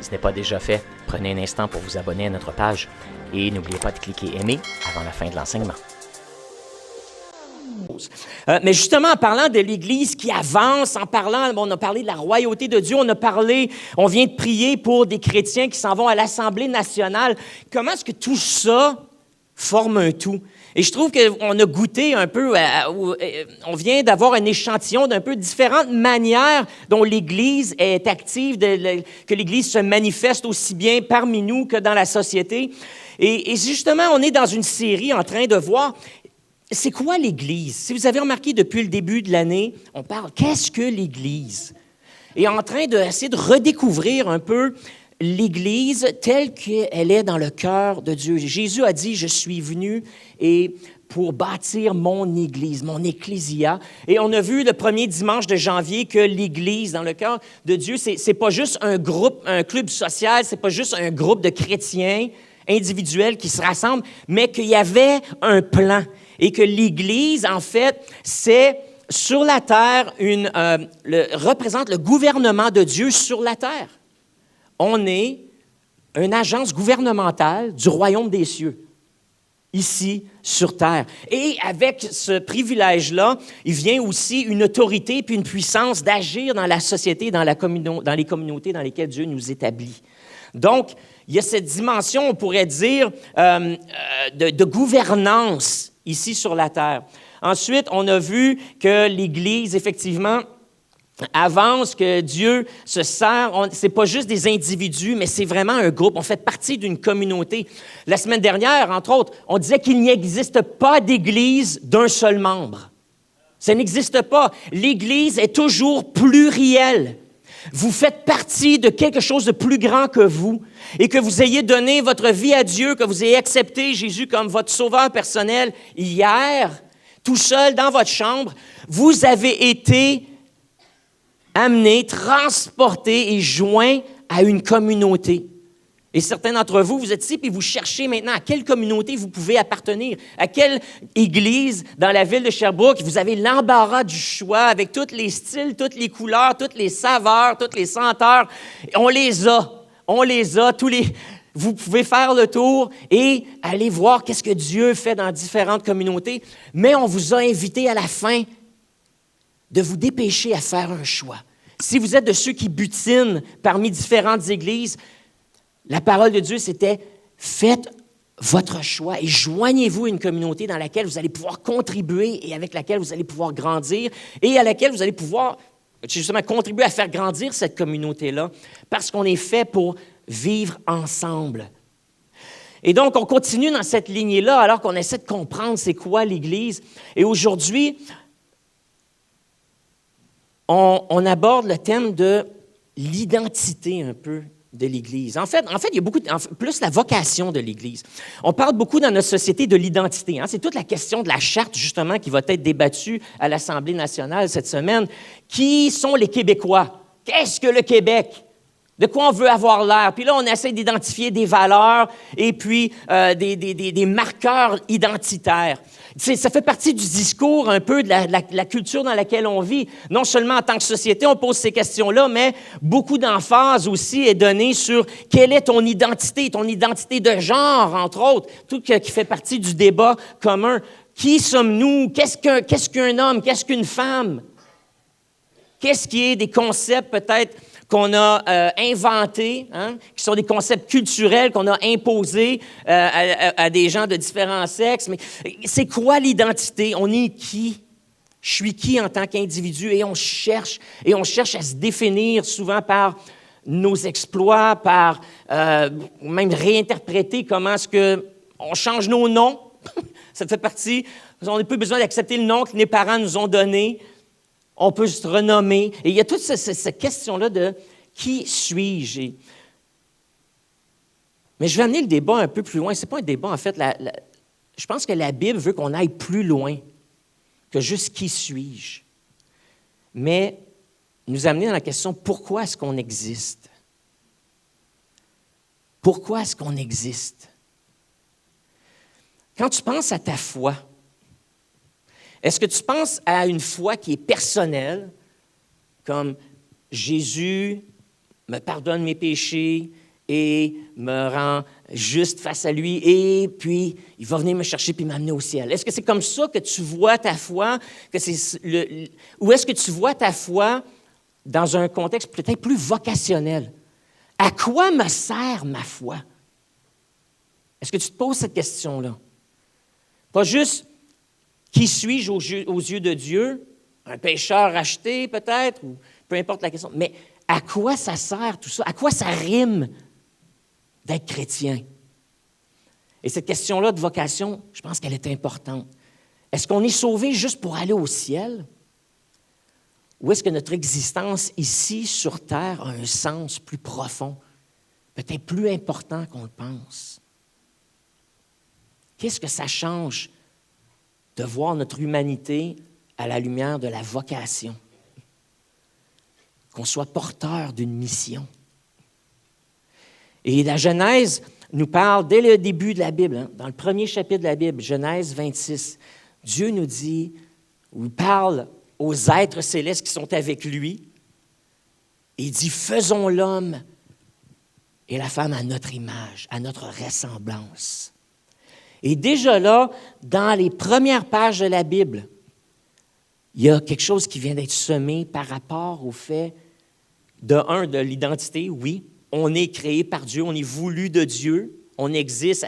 ce n'est pas déjà fait, prenez un instant pour vous abonner à notre page et n'oubliez pas de cliquer aimer avant la fin de l'enseignement. Mais justement, en parlant de l'Église qui avance, on a parlé de la royauté de Dieu, on vient de prier pour des chrétiens qui s'en vont à l'Assemblée nationale. Comment est-ce que tout ça forme un tout? Et je trouve qu'on a goûté un peu, on vient d'avoir un échantillon d'un peu différentes manières dont l'Église est active, que l'Église se manifeste aussi bien parmi nous que dans la société. Et justement, on est dans une série en train de voir, c'est quoi l'Église? Si vous avez remarqué depuis le début de l'année, on parle, qu'est-ce que l'Église? Et en train d'essayer de redécouvrir un peu l'Église telle qu'elle est dans le cœur de Dieu. Jésus a dit, je suis venu pour bâtir mon Église, mon ecclésia. Et on a vu le premier dimanche de janvier que l'Église dans le cœur de Dieu, c'est pas juste un groupe, un club social, c'est pas juste un groupe de chrétiens individuels qui se rassemblent, mais qu'il y avait un plan. Et que l'Église, en fait, c'est sur la terre, représente le gouvernement de Dieu sur la terre. On est une agence gouvernementale du royaume des cieux, ici sur terre. Et avec ce privilège-là, il vient aussi une autorité puis une puissance d'agir dans la société, dans les communautés dans lesquelles Dieu nous établit. Donc, il y a cette dimension, on pourrait dire, de gouvernance ici sur la terre. Ensuite, on a vu que l'Église, effectivement, avance, que Dieu se sert. C'est pas juste des individus, mais c'est vraiment un groupe. On fait partie d'une communauté. La semaine dernière, entre autres, on disait qu'il n'existe pas d'Église d'un seul membre. Ça n'existe pas. L'Église est toujours plurielle. Vous faites partie de quelque chose de plus grand que vous et que vous ayez donné votre vie à Dieu, que vous ayez accepté Jésus comme votre sauveur personnel hier, tout seul dans votre chambre, vous avez été amené, transporté et joint à une communauté. Et certains d'entre vous, vous êtes ici et vous cherchez maintenant à quelle communauté vous pouvez appartenir, à quelle église dans la ville de Sherbrooke. Vous avez l'embarras du choix avec tous les styles, toutes les couleurs, toutes les saveurs, toutes les senteurs. On les a. Vous pouvez faire le tour et aller voir qu'est-ce que Dieu fait dans différentes communautés. Mais on vous a invité à la fin de vous dépêcher à faire un choix. Si vous êtes de ceux qui butinent parmi différentes églises, la parole de Dieu, c'était « Faites votre choix et joignez-vous à une communauté dans laquelle vous allez pouvoir contribuer et avec laquelle vous allez pouvoir grandir et à laquelle vous allez pouvoir justement contribuer à faire grandir cette communauté-là parce qu'on est fait pour vivre ensemble. » Et donc, on continue dans cette lignée-là alors qu'on essaie de comprendre c'est quoi l'Église. Et aujourd'hui, on aborde le thème de l'identité un peu de l'Église. En fait, il y a plus la vocation de l'Église. On parle beaucoup dans notre société de l'identité. C'est toute la question de la charte, justement, qui va être débattue à l'Assemblée nationale cette semaine. Qui sont les Québécois? Qu'est-ce que le Québec? De quoi on veut avoir l'air? Puis là, on essaie d'identifier des valeurs et puis des marqueurs identitaires. Ça fait partie du discours un peu de la culture dans laquelle on vit. Non seulement en tant que société, on pose ces questions-là, mais beaucoup d'emphase aussi est donnée sur quelle est ton identité de genre, entre autres, tout qui fait partie du débat commun. Qui sommes-nous? Qu'est-ce qu'un homme? Qu'est-ce qu'une femme? Qu'est-ce qui est des concepts peut-être qu'on a inventés, qui sont des concepts culturels qu'on a imposés à des gens de différents sexes. Mais c'est quoi l'identité? On est qui? Je suis qui en tant qu'individu? Et on cherche à se définir souvent par nos exploits, par même réinterpréter comment est-ce qu'on change nos noms. Ça fait partie. On n'a plus besoin d'accepter le nom que les parents nous ont donné. On peut se renommer. Et il y a toute cette question-là de qui suis-je? Mais je vais amener le débat un peu plus loin. Ce n'est pas un débat, en fait. Je pense que la Bible veut qu'on aille plus loin que juste qui suis-je. Mais nous amener dans la question pourquoi est-ce qu'on existe? Pourquoi est-ce qu'on existe? Quand tu penses à ta foi, est-ce que tu penses à une foi qui est personnelle, comme Jésus me pardonne mes péchés et me rend juste face à lui, et puis il va venir me chercher puis m'amener au ciel. Est-ce que c'est comme ça que tu vois ta foi? Ou est-ce que tu vois ta foi dans un contexte peut-être plus vocationnel? À quoi me sert ma foi? Est-ce que tu te poses cette question-là? Pas juste qui suis-je aux yeux de Dieu, un pécheur racheté peut-être, ou peu importe la question, mais à quoi ça sert tout ça? À quoi ça rime d'être chrétien? Et cette question-là de vocation, je pense qu'elle est importante. Est-ce qu'on est sauvé juste pour aller au ciel? Ou est-ce que notre existence ici, sur Terre, a un sens plus profond, peut-être plus important qu'on le pense? Qu'est-ce que ça change de voir notre humanité à la lumière de la vocation? Qu'on soit porteur d'une mission. Et la Genèse nous parle, dès le début de la Bible, dans le premier chapitre de la Bible, Genèse 26, Dieu nous dit, ou il parle aux êtres célestes qui sont avec lui, et il dit, faisons l'homme et la femme à notre image, à notre ressemblance. Et déjà là, dans les premières pages de la Bible, il y a quelque chose qui vient d'être semé par rapport au fait, de l'identité, oui, on est créé par Dieu, on est voulu de Dieu, on existe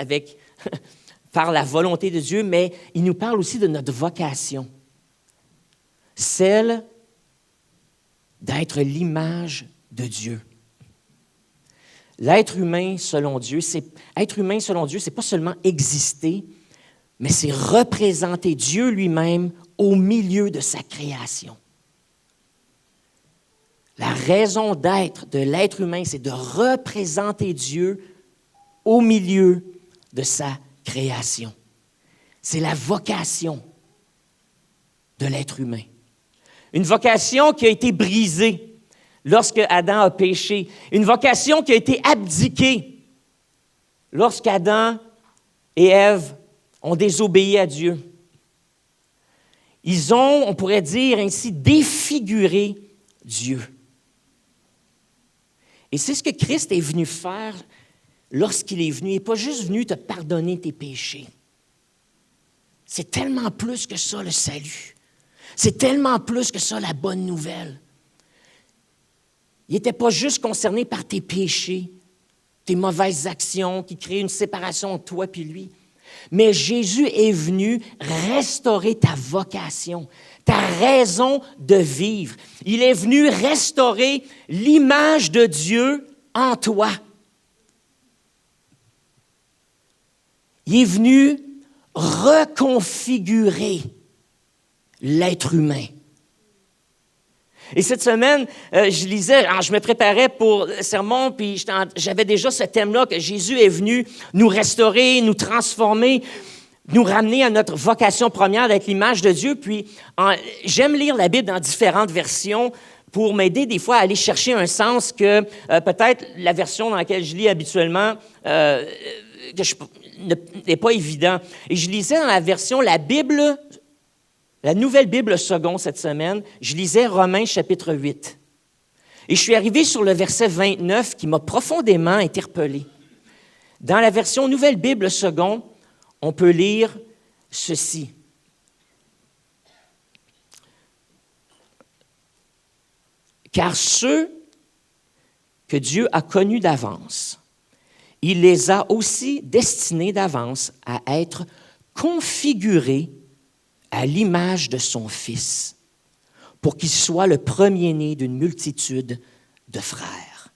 par la volonté de Dieu, mais il nous parle aussi de notre vocation, celle d'être l'image de Dieu. L'être humain selon Dieu, c'est pas seulement exister, mais c'est représenter Dieu lui-même au milieu de sa création. La raison d'être de l'être humain, c'est de représenter Dieu au milieu de sa création. C'est la vocation de l'être humain. Une vocation qui a été brisée lorsque Adam a péché. Une vocation qui a été abdiquée lorsqu'Adam et Ève ont désobéi à Dieu. Ils ont, on pourrait dire ainsi, défiguré Dieu. Et c'est ce que Christ est venu faire lorsqu'il est venu. Il n'est pas juste venu te pardonner tes péchés. C'est tellement plus que ça, le salut. C'est tellement plus que ça, la bonne nouvelle. Il n'était pas juste concerné par tes péchés, tes mauvaises actions qui créent une séparation entre toi et lui. Mais Jésus est venu restaurer ta vocation, ta raison de vivre. Il est venu restaurer l'image de Dieu en toi. Il est venu reconfigurer l'être humain. Et cette semaine, je lisais, alors je me préparais pour le sermon, puis j'avais déjà ce thème-là, que Jésus est venu nous restaurer, nous transformer, nous ramener à notre vocation première d'être l'image de Dieu. Puis j'aime lire la Bible dans différentes versions pour m'aider des fois à aller chercher un sens que peut-être la version dans laquelle je lis habituellement n'est pas évident. Et je lisais dans la version, la Nouvelle Bible seconde cette semaine, je lisais Romains chapitre 8. Et je suis arrivé sur le verset 29 qui m'a profondément interpellé. Dans la version Nouvelle Bible seconde, on peut lire ceci. Car ceux que Dieu a connus d'avance, il les a aussi destinés d'avance à être configurés à l'image de son Fils, pour qu'il soit le premier-né d'une multitude de frères.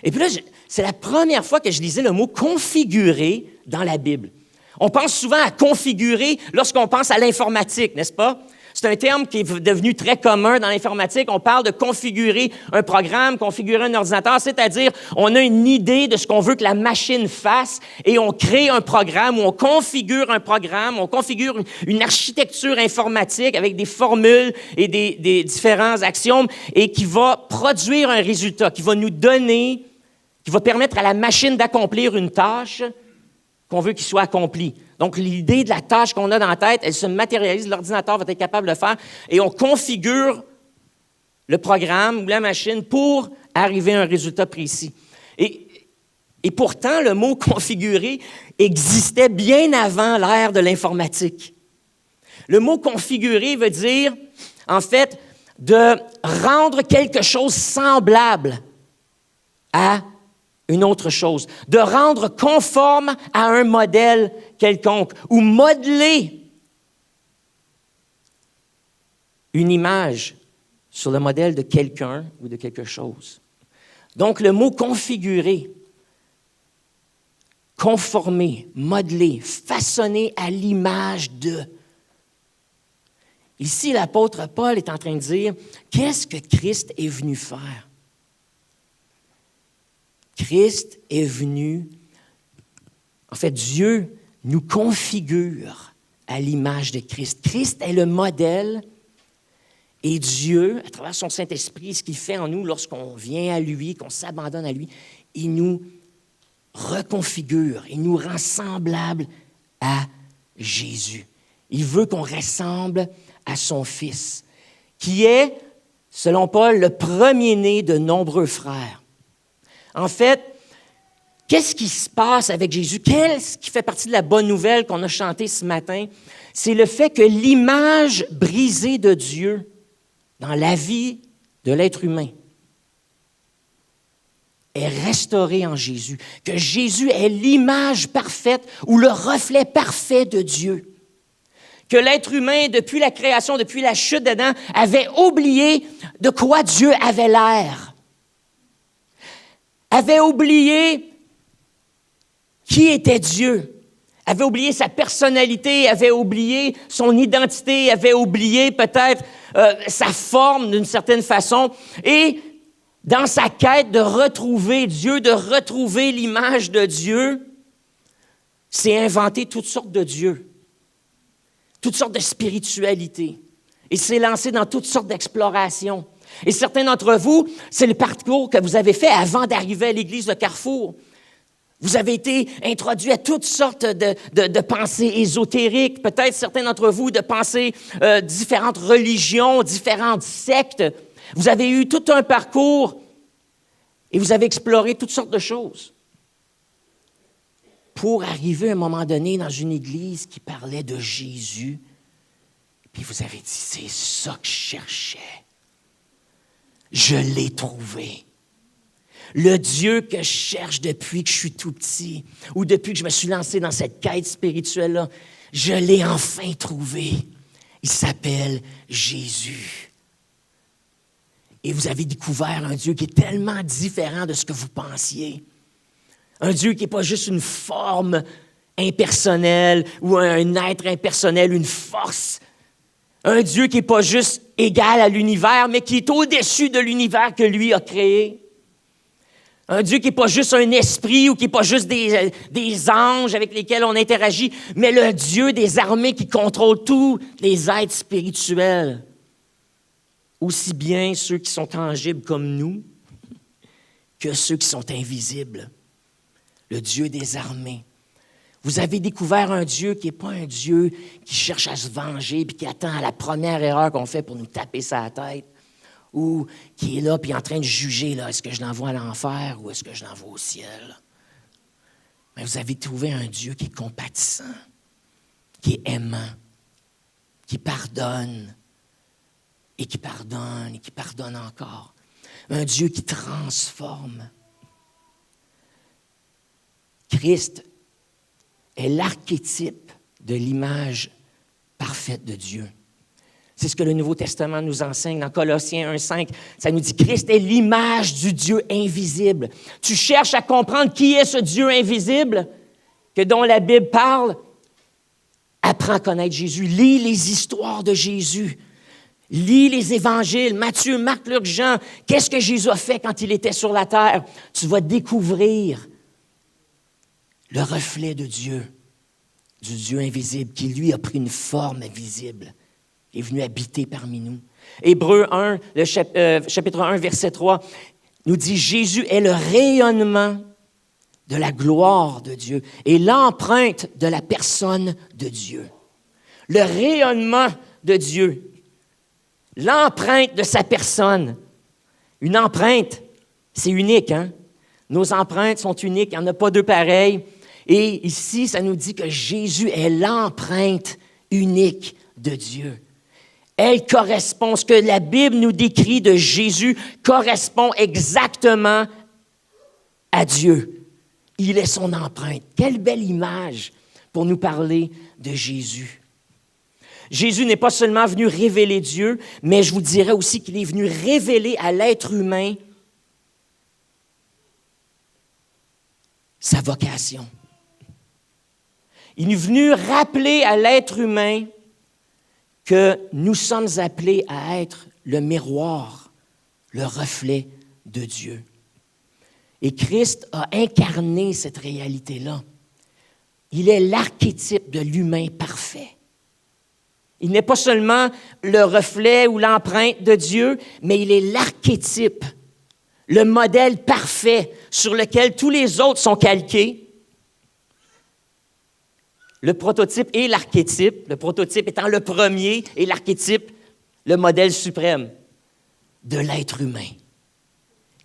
Et puis là, c'est la première fois que je lisais le mot « configurer » dans la Bible. On pense souvent à configurer lorsqu'on pense à l'informatique, n'est-ce pas? C'est un terme qui est devenu très commun dans l'informatique. On parle de configurer un programme, configurer un ordinateur, c'est-à-dire on a une idée de ce qu'on veut que la machine fasse et on crée un programme ou on configure un programme, on configure une architecture informatique avec des formules et des différents axiomes et qui va produire un résultat, qui va nous donner, qui va permettre à la machine d'accomplir une tâche qu'on veut qu'il soit accompli. Donc, l'idée de la tâche qu'on a dans la tête, elle se matérialise, l'ordinateur va être capable de le faire, et on configure le programme ou la machine pour arriver à un résultat précis. Et pourtant, le mot « configurer » existait bien avant l'ère de l'informatique. Le mot « configurer » veut dire, en fait, de rendre quelque chose semblable à une autre chose, de rendre conforme à un modèle quelconque ou modeler une image sur le modèle de quelqu'un ou de quelque chose. Donc, le mot « configurer », conformer, modeler, façonner à l'image de. Ici, l'apôtre Paul est en train de dire, qu'est-ce que Christ est venu faire? Christ est venu, en fait, Dieu nous configure à l'image de Christ. Christ est le modèle et Dieu, à travers son Saint-Esprit, ce qu'il fait en nous lorsqu'on vient à lui, qu'on s'abandonne à lui, il nous reconfigure, il nous rend semblables à Jésus. Il veut qu'on ressemble à son Fils, qui est, selon Paul, le premier-né de nombreux frères. En fait, qu'est-ce qui se passe avec Jésus? Qu'est-ce qui fait partie de la bonne nouvelle qu'on a chantée ce matin? C'est le fait que l'image brisée de Dieu dans la vie de l'être humain est restaurée en Jésus, que Jésus est l'image parfaite ou le reflet parfait de Dieu. Que l'être humain, depuis la création, depuis la chute d'Adam, avait oublié de quoi Dieu avait l'air. Avait oublié qui était Dieu. Avait oublié sa personnalité, avait oublié son identité, avait oublié peut-être sa forme d'une certaine façon. Et dans sa quête de retrouver Dieu, de retrouver l'image de Dieu, s'est inventé toutes sortes de dieux, toutes sortes de spiritualités. Et s'est lancé dans toutes sortes d'explorations. Et certains d'entre vous, c'est le parcours que vous avez fait avant d'arriver à l'église de Carrefour. Vous avez été introduits à toutes sortes de pensées ésotériques, peut-être certains d'entre vous de pensées différentes religions, différentes sectes. Vous avez eu tout un parcours et vous avez exploré toutes sortes de choses pour arriver à un moment donné dans une église qui parlait de Jésus. Puis vous avez dit, c'est ça que je cherchais. Je l'ai trouvé. Le Dieu que je cherche depuis que je suis tout petit ou depuis que je me suis lancé dans cette quête spirituelle-là, je l'ai enfin trouvé. Il s'appelle Jésus. Et vous avez découvert un Dieu qui est tellement différent de ce que vous pensiez. Un Dieu qui n'est pas juste une forme impersonnelle ou un être impersonnel, une force. Un Dieu qui n'est pas juste égal à l'univers, mais qui est au-dessus de l'univers que lui a créé. Un Dieu qui n'est pas juste un esprit ou qui n'est pas juste des anges avec lesquels on interagit, mais le Dieu des armées qui contrôle tous les êtres spirituels. Aussi bien ceux qui sont tangibles comme nous que ceux qui sont invisibles. Le Dieu des armées. Vous avez découvert un Dieu qui n'est pas un Dieu qui cherche à se venger et qui attend à la première erreur qu'on fait pour nous taper sa tête. Ou qui est là puis en train de juger, là, est-ce que je l'envoie à l'enfer ou est-ce que je l'envoie au ciel? Mais vous avez trouvé un Dieu qui est compatissant, qui est aimant, qui pardonne et qui pardonne encore. Un Dieu qui transforme. Christ est l'archétype de l'image parfaite de Dieu. C'est ce que le Nouveau Testament nous enseigne dans Colossiens 1,5. Ça nous dit « Christ est l'image du Dieu invisible ». Tu cherches à comprendre qui est ce Dieu invisible dont la Bible parle. Apprends à connaître Jésus. Lis les histoires de Jésus. Lis les évangiles, Matthieu, Marc, Luc, Jean. Qu'est-ce que Jésus a fait quand il était sur la terre? Tu vas découvrir le reflet de Dieu, du Dieu invisible, qui lui a pris une forme visible. Est venu habiter parmi nous. Hébreux 1, chapitre 1, verset 3, nous dit « Jésus est le rayonnement de la gloire de Dieu et l'empreinte de la personne de Dieu. » Le rayonnement de Dieu, l'empreinte de sa personne. Une empreinte, C'est unique, hein? Nos empreintes sont uniques, il n'y en a pas deux pareilles. Et ici, ça nous dit que Jésus est l'empreinte unique de Dieu. Elle correspond, ce que la Bible nous décrit de Jésus correspond exactement à Dieu. Il est son empreinte. Quelle belle image pour nous parler de Jésus. Jésus n'est pas seulement venu révéler Dieu, mais je vous dirais aussi qu'il est venu révéler à l'être humain sa vocation. Il est venu rappeler à l'être humain que nous sommes appelés à être le miroir, le reflet de Dieu. Et Christ a incarné cette réalité-là. Il est l'archétype de l'humain parfait. Il n'est pas seulement le reflet ou l'empreinte de Dieu, mais il est l'archétype, le modèle parfait sur lequel tous les autres sont calqués. Le prototype et l'archétype, le prototype étant le premier et l'archétype, le modèle suprême de l'être humain.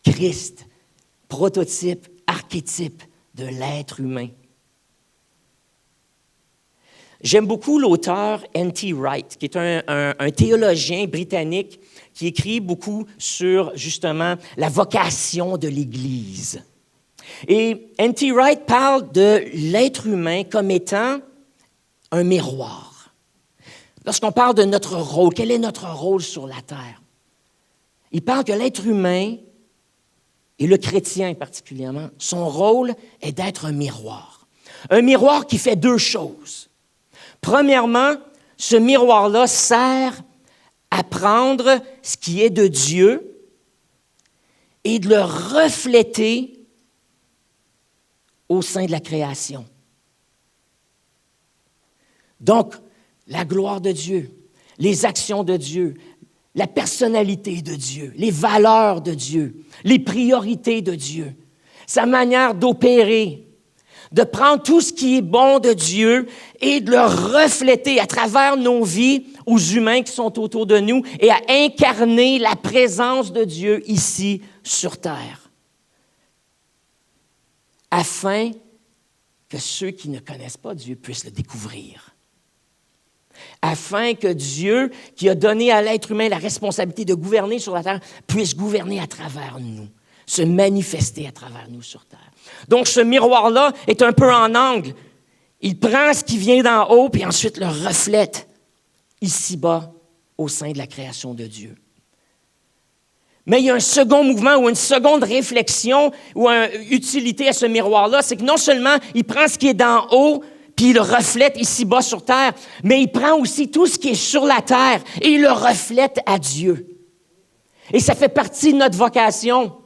Christ, prototype, archétype de l'être humain. J'aime beaucoup l'auteur N.T. Wright, qui est un théologien britannique qui écrit beaucoup sur, justement, la vocation de l'Église. Et N.T. Wright parle de l'être humain comme étant un miroir. Lorsqu'on parle de notre rôle, quel est notre rôle sur la terre? Il parle que l'être humain, et le chrétien particulièrement, son rôle est d'être un miroir. Un miroir qui fait deux choses. Premièrement, ce miroir-là sert à prendre ce qui est de Dieu et de le refléter au sein de la création. Donc, la gloire de Dieu, les actions de Dieu, la personnalité de Dieu, les valeurs de Dieu, les priorités de Dieu, sa manière d'opérer, de prendre tout ce qui est bon de Dieu et de le refléter à travers nos vies aux humains qui sont autour de nous et à incarner la présence de Dieu ici sur terre, afin que ceux qui ne connaissent pas Dieu puissent le découvrir. Afin que Dieu, qui a donné à l'être humain la responsabilité de gouverner sur la terre, puisse gouverner à travers nous, se manifester à travers nous sur terre. Donc, ce miroir-là est un peu en angle. Il prend ce qui vient d'en haut, puis ensuite le reflète ici-bas au sein de la création de Dieu. Mais il y a un second mouvement ou une seconde réflexion ou une utilité à ce miroir-là, c'est que non seulement il prend ce qui est d'en haut, puis il le reflète ici-bas sur terre, mais il prend aussi tout ce qui est sur la terre et il le reflète à Dieu. Et ça fait partie de notre vocation.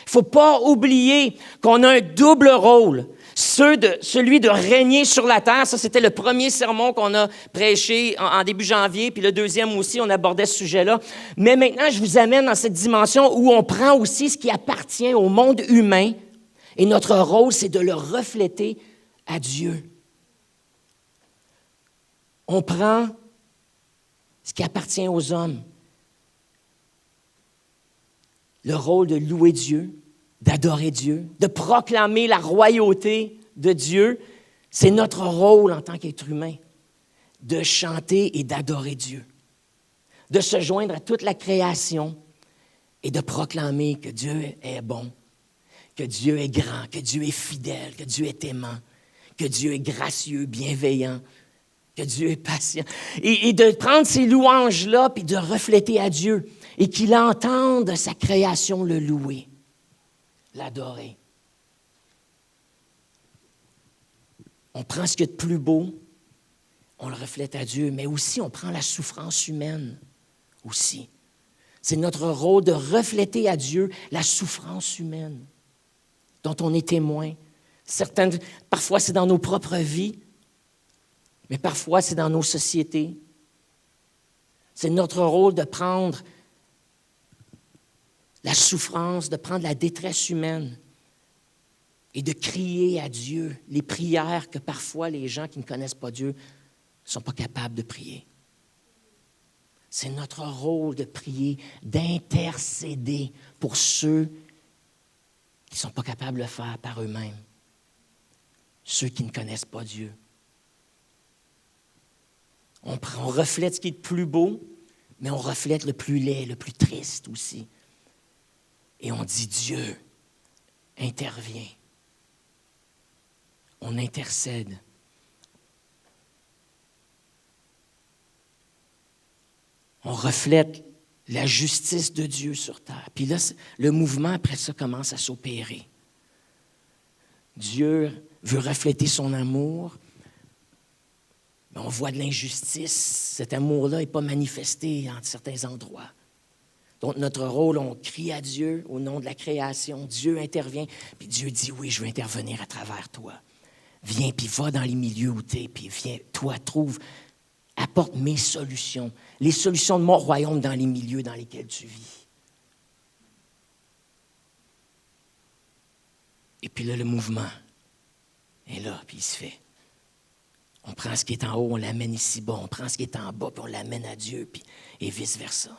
Il ne faut pas oublier qu'on a un double rôle. Celui de régner sur la terre, ça c'était le premier sermon qu'on a prêché en début janvier, puis le deuxième aussi, on abordait ce sujet-là. Mais maintenant, je vous amène dans cette dimension où on prend aussi ce qui appartient au monde humain, et notre rôle, c'est de le refléter à Dieu. On prend ce qui appartient aux hommes, le rôle de louer Dieu, d'adorer Dieu, de proclamer la royauté de Dieu. C'est notre rôle en tant qu'être humain, de chanter et d'adorer Dieu, de se joindre à toute la création et de proclamer que Dieu est bon, que Dieu est grand, que Dieu est fidèle, que Dieu est aimant, que Dieu est gracieux, bienveillant, que Dieu est patient. Et de prendre ces louanges-là puis de refléter à Dieu et qu'il entende sa création le louer, l'adorer. On prend ce qu'il y a de plus beau, on le reflète à Dieu, mais aussi on prend la souffrance humaine aussi. C'est notre rôle de refléter à Dieu la souffrance humaine dont on est témoin. Parfois c'est dans nos propres vies, mais parfois c'est dans nos sociétés. C'est notre rôle de prendre la souffrance, de prendre la détresse humaine et de crier à Dieu les prières que parfois les gens qui ne connaissent pas Dieu ne sont pas capables de prier. C'est notre rôle de prier, d'intercéder pour ceux Ils ne sont pas capables de le faire par eux-mêmes. Ceux qui ne connaissent pas Dieu. On reflète ce qui est le plus beau, mais on reflète le plus laid, le plus triste aussi. Et on dit Dieu intervient. On intercède. On reflète la justice de Dieu sur terre. Puis là, le mouvement, après ça, commence à s'opérer. Dieu veut refléter son amour, mais on voit de l'injustice. Cet amour-là n'est pas manifesté en certains endroits. Donc, notre rôle, on crie à Dieu au nom de la création. Dieu intervient, puis Dieu dit, oui, je veux intervenir à travers toi. Viens, puis va dans les milieux où tu es, puis viens, toi, apporte mes solutions, les solutions de mon royaume dans les milieux dans lesquels tu vis. Et puis là, le mouvement est là, puis il se fait. On prend ce qui est en haut, on l'amène ici-bas. On prend ce qui est en bas, puis on l'amène à Dieu, puis, et vice-versa.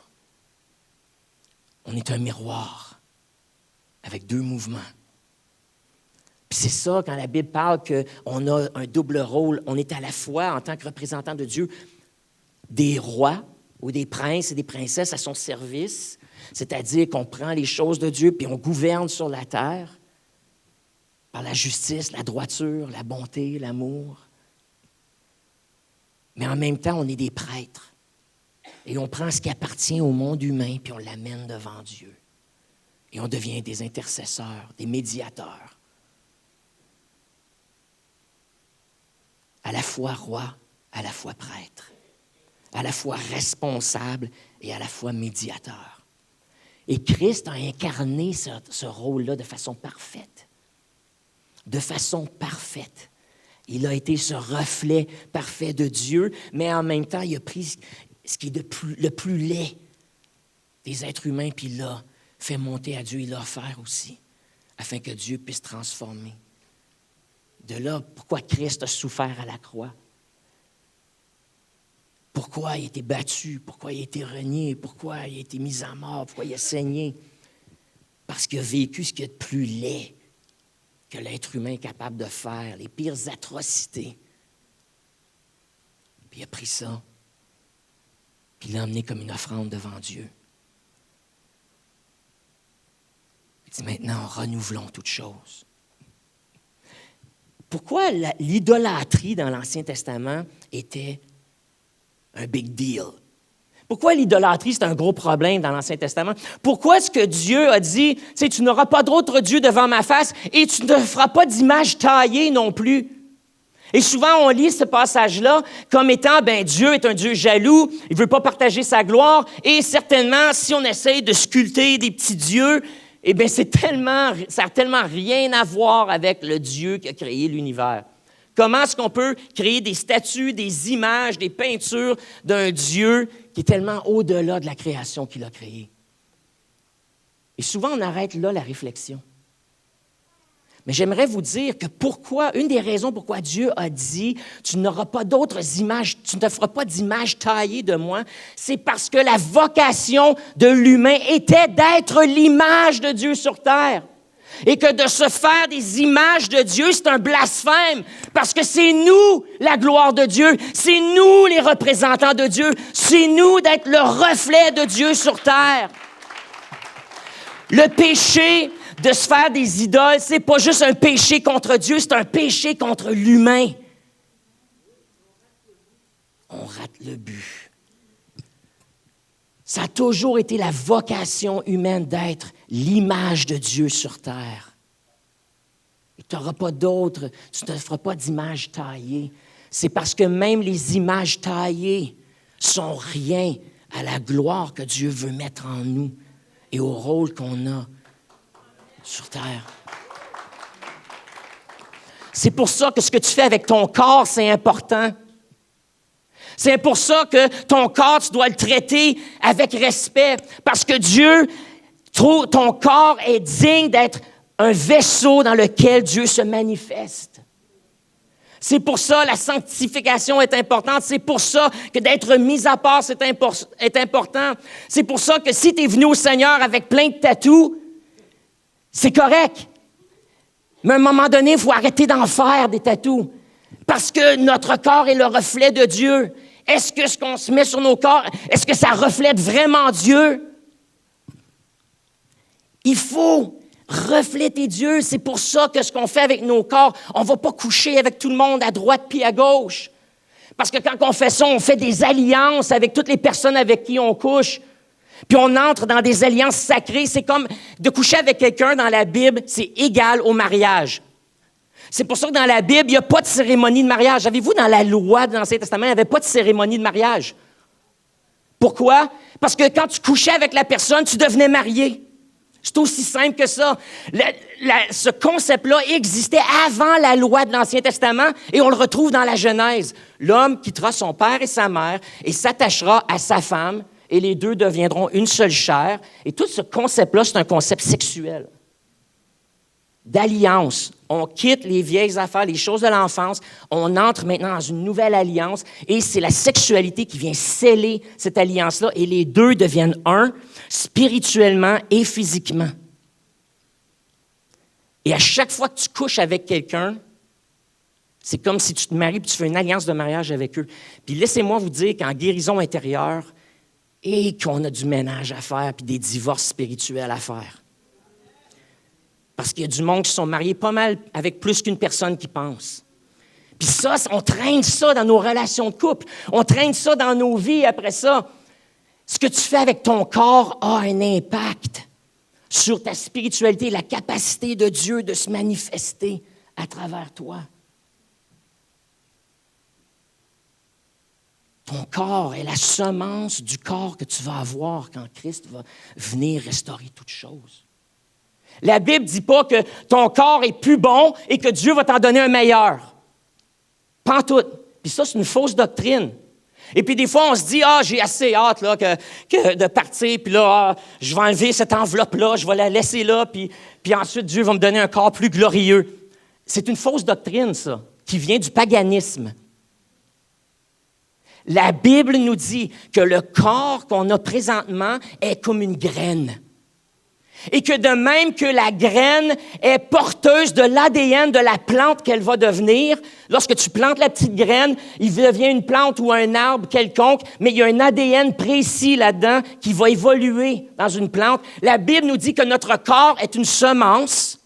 On est un miroir avec deux mouvements. Puis c'est ça, quand la Bible parle qu'on a un double rôle, on est à la fois, en tant que représentant de Dieu, des rois ou des princes et des princesses à son service, c'est-à-dire qu'on prend les choses de Dieu puis on gouverne sur la terre par la justice, la droiture, la bonté, l'amour. Mais en même temps, on est des prêtres et on prend ce qui appartient au monde humain puis on l'amène devant Dieu. Et on devient des intercesseurs, des médiateurs. À la fois roi, à la fois prêtre, à la fois responsable et à la fois médiateur. Et Christ a incarné ce rôle-là de façon parfaite. De façon parfaite. Il a été ce reflet parfait de Dieu, mais en même temps, il a pris ce qui est le plus laid des êtres humains, puis il l'a fait monter à Dieu, il l'a offert aussi, afin que Dieu puisse transformer. De là, pourquoi Christ a souffert à la croix. Pourquoi il a été battu, pourquoi il a été renié, pourquoi il a été mis à mort, pourquoi il a saigné. Parce qu'il a vécu ce qu'il y a de plus laid que l'être humain est capable de faire, les pires atrocités. Puis il a pris ça, puis il l'a emmené comme une offrande devant Dieu. Il dit maintenant, renouvelons toutes choses. Pourquoi l'idolâtrie dans l'Ancien Testament était un big deal? Pourquoi l'idolâtrie, c'est un gros problème dans l'Ancien Testament? Pourquoi est-ce que Dieu a dit, tu n'auras pas d'autre Dieu devant ma face et tu ne feras pas d'image taillée non plus? Et souvent, on lit ce passage-là comme étant, Dieu est un Dieu jaloux, il ne veut pas partager sa gloire, et certainement, si on essaye de sculpter des petits dieux, ça n'a tellement rien à voir avec le Dieu qui a créé l'univers. Comment est-ce qu'on peut créer des statues, des images, des peintures d'un Dieu qui est tellement au-delà de la création qu'il a créée? Et souvent, on arrête là la réflexion. Mais j'aimerais vous dire que une des raisons pourquoi Dieu a dit « Tu n'auras pas d'autres images, tu ne te feras pas d'images taillées de moi », c'est parce que la vocation de l'humain était d'être l'image de Dieu sur terre. Et que de se faire des images de Dieu, c'est un blasphème, parce que c'est nous la gloire de Dieu, c'est nous les représentants de Dieu, c'est nous d'être le reflet de Dieu sur terre. Le péché de se faire des idoles, c'est pas juste un péché contre Dieu, c'est un péché contre l'humain. On rate le but. Ça a toujours été la vocation humaine d'être l'image de Dieu sur terre. Et tu n'auras pas d'autre, tu ne te feras pas d'image taillée. C'est parce que même les images taillées sont rien à la gloire que Dieu veut mettre en nous et au rôle qu'on a sur terre. C'est pour ça que ce que tu fais avec ton corps, c'est important. C'est pour ça que ton corps, tu dois le traiter avec respect, parce que Dieu trouve ton corps est digne d'être un vaisseau dans lequel Dieu se manifeste. C'est pour ça que la sanctification est importante. C'est pour ça que d'être mis à part, est important. C'est pour ça que si tu es venu au Seigneur avec plein de tatous, c'est correct. Mais à un moment donné, il faut arrêter d'en faire des tatous. Parce que notre corps est le reflet de Dieu. Est-ce que ce qu'on se met sur nos corps, est-ce que ça reflète vraiment Dieu? Il faut refléter Dieu. C'est pour ça que ce qu'on fait avec nos corps, on ne va pas coucher avec tout le monde à droite puis à gauche. Parce que quand on fait ça, on fait des alliances avec toutes les personnes avec qui on couche. Puis on entre dans des alliances sacrées. C'est comme de coucher avec quelqu'un dans la Bible, c'est égal au mariage. C'est pour ça que dans la Bible, il n'y a pas de cérémonie de mariage. Avez-vous, dans la loi de l'Ancien Testament, il n'y avait pas de cérémonie de mariage. Pourquoi? Parce que quand tu couchais avec la personne, tu devenais marié. C'est aussi simple que ça. Ce concept-là existait avant la loi de l'Ancien Testament et on le retrouve dans la Genèse. L'homme quittera son père et sa mère et s'attachera à sa femme et les deux deviendront une seule chair. Et tout ce concept-là, c'est un concept sexuel, d'alliance. On quitte les vieilles affaires, les choses de l'enfance. On entre maintenant dans une nouvelle alliance et c'est la sexualité qui vient sceller cette alliance-là et les deux deviennent un, spirituellement et physiquement. Et à chaque fois que tu couches avec quelqu'un, c'est comme si tu te maries et tu fais une alliance de mariage avec eux. Puis laissez-moi vous dire qu'en guérison intérieure, et qu'on a du ménage à faire puis des divorces spirituels à faire. Parce qu'il y a du monde qui sont mariés pas mal avec plus qu'une personne qui pense. Puis ça, on traîne ça dans nos relations de couple. On traîne ça dans nos vies après ça. Ce que tu fais avec ton corps a un impact sur ta spiritualité, la capacité de Dieu de se manifester à travers toi. Ton corps est la semence du corps que tu vas avoir quand Christ va venir restaurer toutes choses. La Bible ne dit pas que ton corps est plus bon et que Dieu va t'en donner un meilleur. Pas en tout. Puis ça, c'est une fausse doctrine. Et puis des fois, on se dit, j'ai assez hâte là, que de partir, puis là, je vais enlever cette enveloppe-là, je vais la laisser là, puis ensuite, Dieu va me donner un corps plus glorieux. C'est une fausse doctrine, ça, qui vient du paganisme. La Bible nous dit que le corps qu'on a présentement est comme une graine. Et que de même que la graine est porteuse de l'ADN de la plante qu'elle va devenir, lorsque tu plantes la petite graine, il devient une plante ou un arbre quelconque, mais il y a un ADN précis là-dedans qui va évoluer dans une plante. La Bible nous dit que notre corps est une semence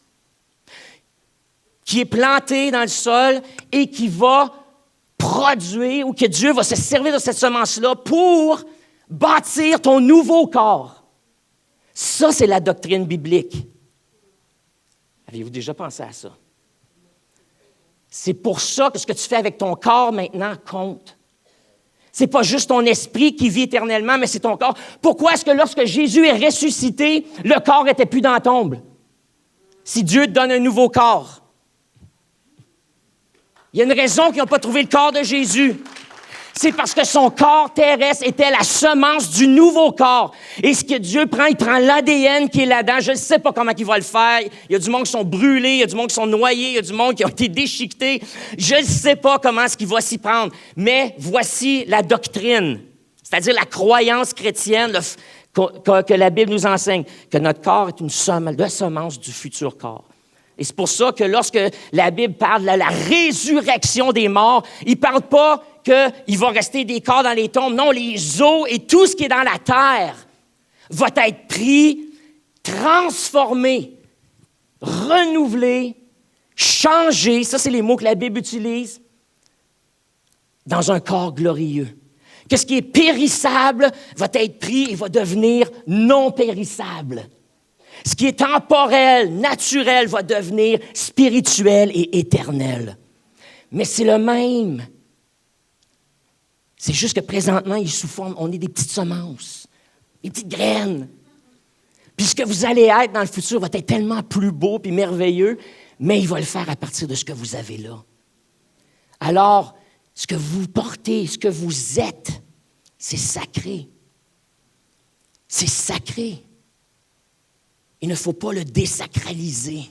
qui est plantée dans le sol et qui va produire, ou que Dieu va se servir de cette semence-là pour bâtir ton nouveau corps. Ça, c'est la doctrine biblique. Avez-vous déjà pensé à ça? C'est pour ça que ce que tu fais avec ton corps maintenant compte. C'est pas juste ton esprit qui vit éternellement, mais c'est ton corps. Pourquoi est-ce que lorsque Jésus est ressuscité, le corps n'était plus dans la tombe? Si Dieu te donne un nouveau corps. Il y a une raison qu'ils n'ont pas trouvé le corps de Jésus. C'est parce que son corps terrestre était la semence du nouveau corps. Et ce que Dieu prend, il prend l'ADN qui est là-dedans. Je ne sais pas comment il va le faire. Il y a du monde qui sont brûlés, il y a du monde qui sont noyés, il y a du monde qui a été déchiqueté. Je ne sais pas comment est-ce qu'il va s'y prendre. Mais voici la doctrine, c'est-à-dire la croyance chrétienne que la Bible nous enseigne, que notre corps est une semence du futur corps. Et c'est pour ça que lorsque la Bible parle de la résurrection des morts, il ne parle pas qu'il va rester des corps dans les tombes. Non, les os et tout ce qui est dans la terre va être pris, transformé, renouvelé, changé. Ça, c'est les mots que la Bible utilise. Dans un corps glorieux. Que ce qui est périssable va être pris et va devenir non périssable. Ce qui est temporel, naturel, va devenir spirituel et éternel. Mais c'est le même. C'est juste que présentement, il est sous forme, on est des petites semences, des petites graines. Puis ce que vous allez être dans le futur va être tellement plus beau et merveilleux, mais il va le faire à partir de ce que vous avez là. Alors, ce que vous portez, ce que vous êtes, c'est sacré. C'est sacré. Il ne faut pas le désacraliser.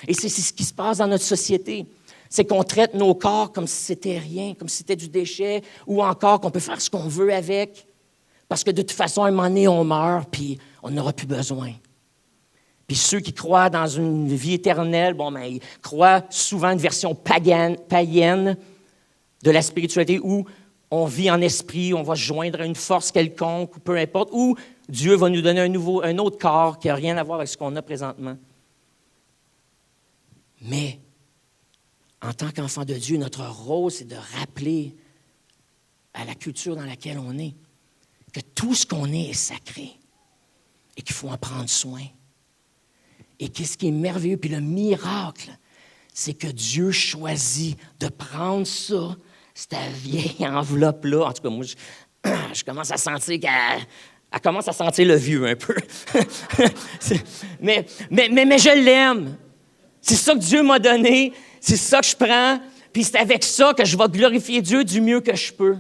Et c'est ce qui se passe dans notre société. C'est qu'on traite nos corps comme si c'était rien, comme si c'était du déchet, ou encore qu'on peut faire ce qu'on veut avec, parce que de toute façon, à un moment donné, on meurt, puis on n'aura plus besoin. Puis ceux qui croient dans une vie éternelle, ils croient souvent une version païenne de la spiritualité où on vit en esprit, on va se joindre à une force quelconque, ou peu importe, ou Dieu va nous donner un autre corps qui n'a rien à voir avec ce qu'on a présentement. Mais, en tant qu'enfant de Dieu, notre rôle, c'est de rappeler à la culture dans laquelle on est que tout ce qu'on est sacré et qu'il faut en prendre soin. Et qu'est-ce qui est merveilleux, puis le miracle, c'est que Dieu choisit de prendre ça, cette vieille enveloppe-là. En tout cas, moi, je commence à sentir qu'elle commence à sentir le vieux un peu. mais je l'aime. C'est ça que Dieu m'a donné, c'est ça que je prends, puis c'est avec ça que je vais glorifier Dieu du mieux que je peux.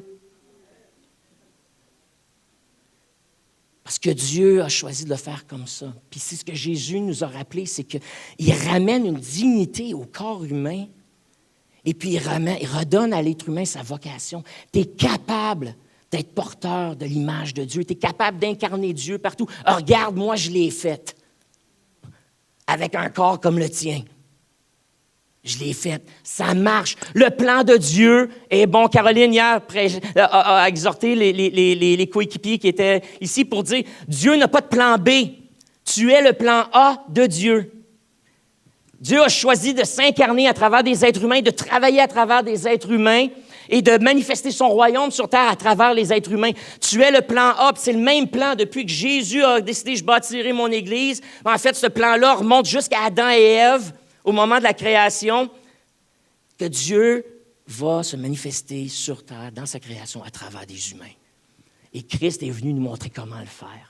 Parce que Dieu a choisi de le faire comme ça. Puis c'est ce que Jésus nous a rappelé, c'est qu'il ramène une dignité au corps humain et puis il redonne à l'être humain sa vocation. Tu es capable d'être porteur de l'image de Dieu. Tu es capable d'incarner Dieu partout. Ah, regarde, moi, je l'ai fait avec un corps comme le tien. Je l'ai fait. Ça marche. Le plan de Dieu est bon. Caroline, hier, a exhorté les coéquipiers qui étaient ici pour dire, Dieu n'a pas de plan B. Tu es le plan A de Dieu. Dieu a choisi de s'incarner à travers des êtres humains, de travailler à travers des êtres humains et de manifester son royaume sur terre à travers les êtres humains. Tu es le plan A, c'est le même plan depuis que Jésus a décidé « je bâtirai mon Église ». En fait, ce plan-là remonte jusqu'à Adam et Ève, au moment de la création, que Dieu va se manifester sur terre, dans sa création, à travers des humains. Et Christ est venu nous montrer comment le faire.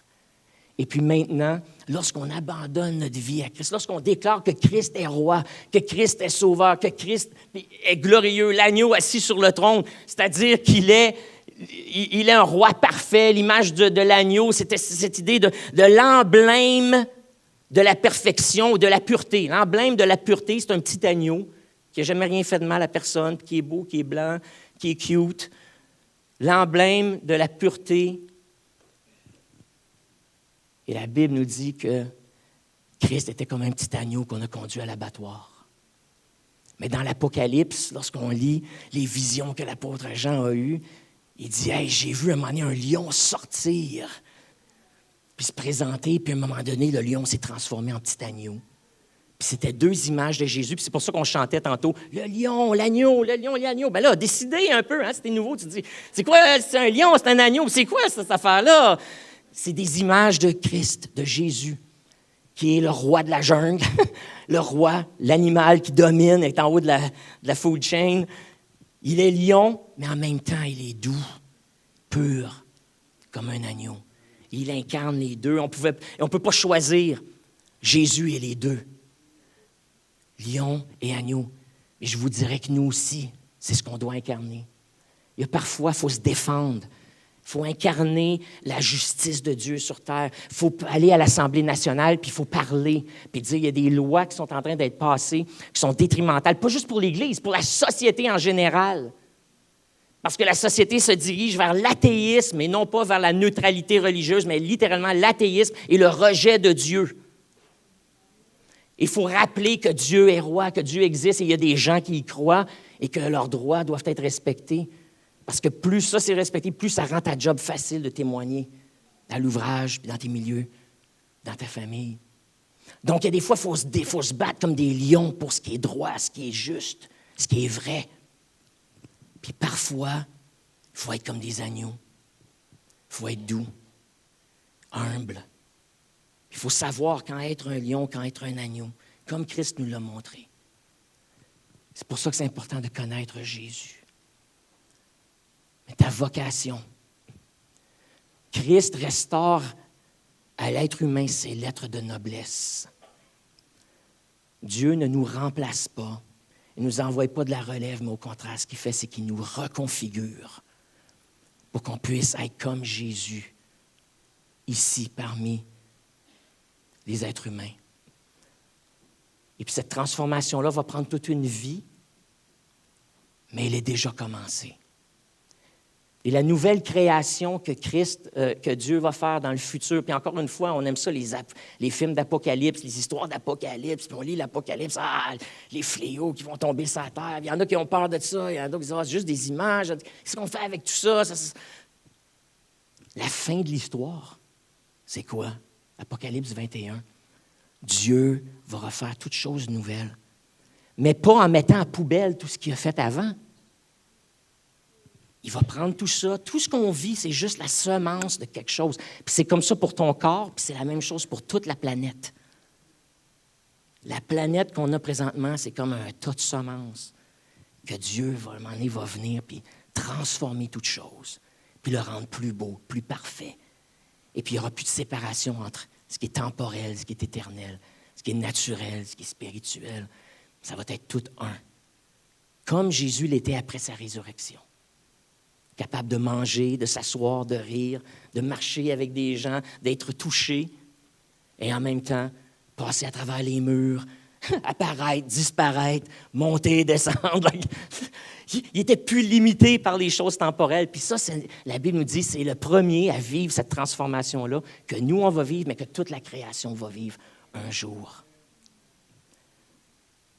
Et puis maintenant, lorsqu'on abandonne notre vie à Christ, lorsqu'on déclare que Christ est roi, que Christ est sauveur, que Christ est glorieux, l'agneau assis sur le trône, c'est-à-dire qu'il est un roi parfait, l'image de l'agneau, c'était cette idée de l'emblème de la perfection ou de la pureté. L'emblème de la pureté, c'est un petit agneau qui n'a jamais rien fait de mal à personne, qui est beau, qui est blanc, qui est cute. L'emblème de la pureté. Et la Bible nous dit que Christ était comme un petit agneau qu'on a conduit à l'abattoir. Mais dans l'Apocalypse, lorsqu'on lit les visions que l'apôtre Jean a eues, il dit « Hey, j'ai vu un moment donné un lion sortir, puis se présenter, puis à un moment donné, le lion s'est transformé en petit agneau. » Puis c'était deux images de Jésus, puis c'est pour ça qu'on chantait tantôt « Le lion, l'agneau, le lion, l'agneau. » Bien là, décidez un peu, c'était nouveau, tu te dis « C'est quoi, c'est un lion, c'est un agneau, c'est quoi cette affaire-là? » C'est des images de Christ, de Jésus, qui est le roi de la jungle, le roi, l'animal qui domine, est en haut de la food chain. Il est lion, mais en même temps, il est doux, pur, comme un agneau. Il incarne les deux. On ne peut pas choisir. Jésus est les deux, lion et agneau. Et je vous dirais que nous aussi, c'est ce qu'on doit incarner. Il y a parfois, il faut se défendre. Il faut incarner la justice de Dieu sur terre. Il faut aller à l'Assemblée nationale, puis il faut parler, puis dire il y a des lois qui sont en train d'être passées, qui sont détrimentales, pas juste pour l'Église, pour la société en général. Parce que la société se dirige vers l'athéisme et non pas vers la neutralité religieuse, mais littéralement l'athéisme et le rejet de Dieu. Il faut rappeler que Dieu est roi, que Dieu existe et il y a des gens qui y croient et que leurs droits doivent être respectés. Parce que plus ça c'est respecté, plus ça rend ta job facile de témoigner dans l'ouvrage, dans tes milieux, dans ta famille. Donc, il y a des fois, il faut se battre comme des lions pour ce qui est droit, ce qui est juste, ce qui est vrai. Puis parfois, il faut être comme des agneaux. Il faut être doux, humble. Il faut savoir quand être un lion, quand être un agneau, comme Christ nous l'a montré. C'est pour ça que c'est important de connaître Jésus. Mais ta vocation. Christ restaure à l'être humain ses lettres de noblesse. Dieu ne nous remplace pas. Il ne nous envoie pas de la relève, mais au contraire, ce qu'il fait, c'est qu'il nous reconfigure pour qu'on puisse être comme Jésus, ici, parmi les êtres humains. Et puis cette transformation-là va prendre toute une vie, mais elle est déjà commencée. et la nouvelle création que que Dieu va faire dans le futur. Puis encore une fois, on aime ça, les films d'Apocalypse, les histoires d'Apocalypse, puis on lit l'Apocalypse, les fléaux qui vont tomber sur la terre. Il y en a qui ont peur de ça, il y en a qui disent, c'est juste des images, qu'est-ce qu'on fait avec tout ça? La fin de l'histoire, c'est quoi? Apocalypse 21. Dieu va refaire toutes choses nouvelles, mais pas en mettant à poubelle tout ce qu'il a fait avant. Il va prendre tout ça. Tout ce qu'on vit, c'est juste la semence de quelque chose. Puis c'est comme ça pour ton corps, puis c'est la même chose pour toute la planète. La planète qu'on a présentement, c'est comme un tas de semences que Dieu, à un moment donné, va venir puis transformer toute chose, puis le rendre plus beau, plus parfait. Et puis il n'y aura plus de séparation entre ce qui est temporel, ce qui est éternel, ce qui est naturel, ce qui est spirituel. Ça va être tout un. Comme Jésus l'était après sa résurrection. Capable de manger, de s'asseoir, de rire, de marcher avec des gens, d'être touché, et en même temps, passer à travers les murs, apparaître, disparaître, monter, descendre. Il n'était plus limité par les choses temporelles. Puis ça, la Bible nous dit, c'est le premier à vivre cette transformation-là, que nous, on va vivre, mais que toute la création va vivre un jour.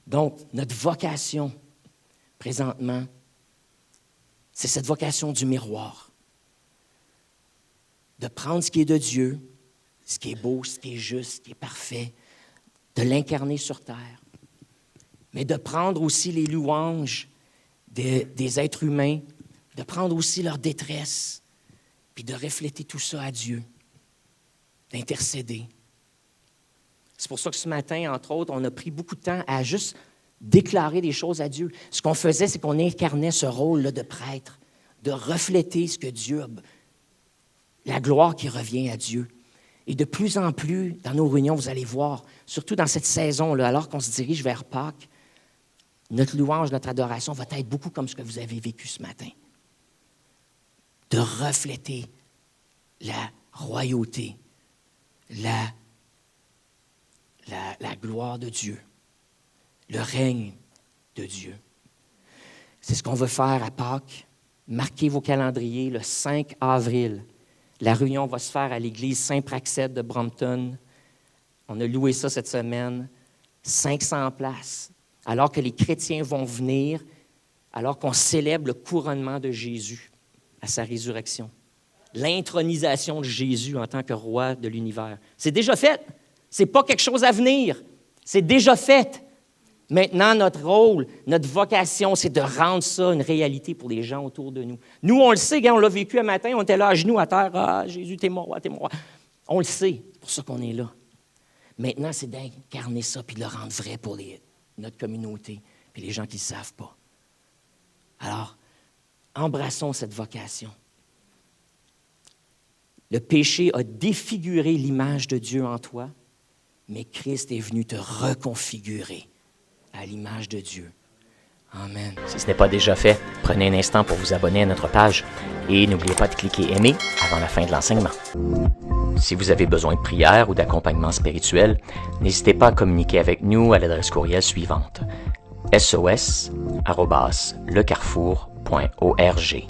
Donc, notre vocation, présentement, c'est cette vocation du miroir. De prendre ce qui est de Dieu, ce qui est beau, ce qui est juste, ce qui est parfait, de l'incarner sur terre, mais de prendre aussi les louanges des êtres humains, de prendre aussi leur détresse, puis de refléter tout ça à Dieu, d'intercéder. C'est pour ça que ce matin, entre autres, on a pris beaucoup de temps à juste déclarer des choses à Dieu. Ce qu'on faisait, c'est qu'on incarnait ce rôle-là de prêtre, de refléter ce que Dieu a, la gloire qui revient à Dieu. Et de plus en plus, dans nos réunions, vous allez voir, surtout dans cette saison-là, alors qu'on se dirige vers Pâques, notre louange, notre adoration va être beaucoup comme ce que vous avez vécu ce matin. De refléter la royauté, la gloire de Dieu, le règne de Dieu. C'est ce qu'on veut faire à Pâques. Marquez vos calendriers le 5 avril. La réunion va se faire à l'église Saint-Praxède de Brompton. On a loué ça cette semaine. 500 places. Alors que les chrétiens vont venir, alors qu'on célèbre le couronnement de Jésus à sa résurrection. L'intronisation de Jésus en tant que roi de l'univers. C'est déjà fait. Ce n'est pas quelque chose à venir. C'est déjà fait. Maintenant, notre rôle, notre vocation, c'est de rendre ça une réalité pour les gens autour de nous. Nous, on le sait, quand on l'a vécu un matin, on était là à genoux à terre. « Ah, Jésus, t'es mon roi, t'es mon roi. » On le sait, c'est pour ça qu'on est là. Maintenant, c'est d'incarner ça puis de le rendre vrai pour notre communauté puis les gens qui ne le savent pas. Alors, embrassons cette vocation. Le péché a défiguré l'image de Dieu en toi, mais Christ est venu te reconfigurer à l'image de Dieu. Amen. Si ce n'est pas déjà fait, prenez un instant pour vous abonner à notre page et n'oubliez pas de cliquer « Aimer » avant la fin de l'enseignement. Si vous avez besoin de prière ou d'accompagnement spirituel, n'hésitez pas à communiquer avec nous à l'adresse courriel suivante: sos@lecarrefour.org.